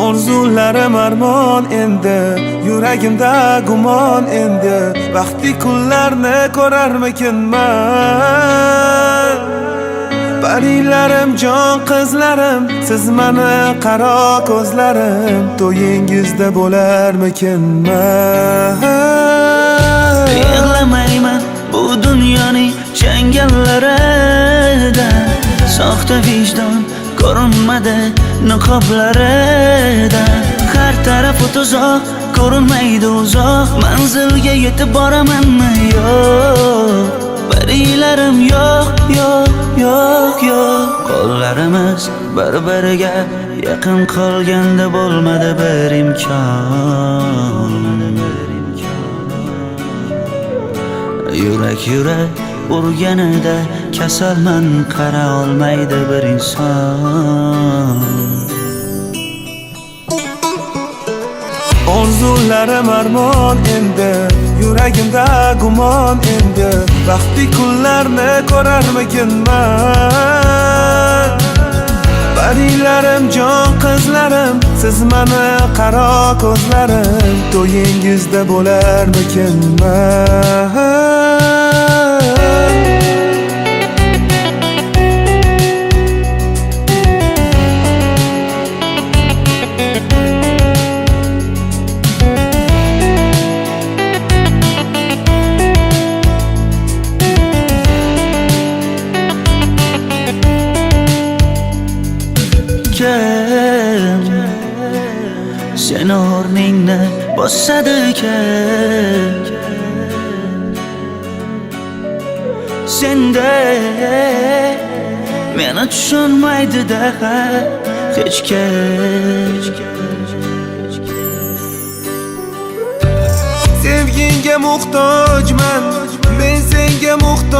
Orzularim armon endi, yuragimda gumon endi. Vaqtli kunlarni ko'rarmikinman? Parilarim, jon qizlarim, siz mani qaro ko'zlarim, to'yingizda bo'larmikinman? Yig'lamayman bu dunyoning changallarida, soxta vijdon ko'rinmadi niqoblarida. Har tarafi tuzoq, ko'rinmaydi uzoq, manzilga yetib boramanmi yo'q? Parilarim yo'q, yo'q, yo'q, yo'q. Qo'llarimiz bir-biriga yaqin qolganda bo'lmadi bir imkon. Yurak urganida kasalman, qara olmaydi bir inson. Orzularim armon endi, yuragimda gumon endi. Vaqtli kunlarni ko'rarmikinman? Parilarim, jon qizlarim, siz mani qaro ko'zlarim, to'yingizda bo'larmikinman? Sen o'rningni bosadi kim? Senda meni tushunmaydi-da hech kim. Sevginga muhtojman, men senga muhtoj.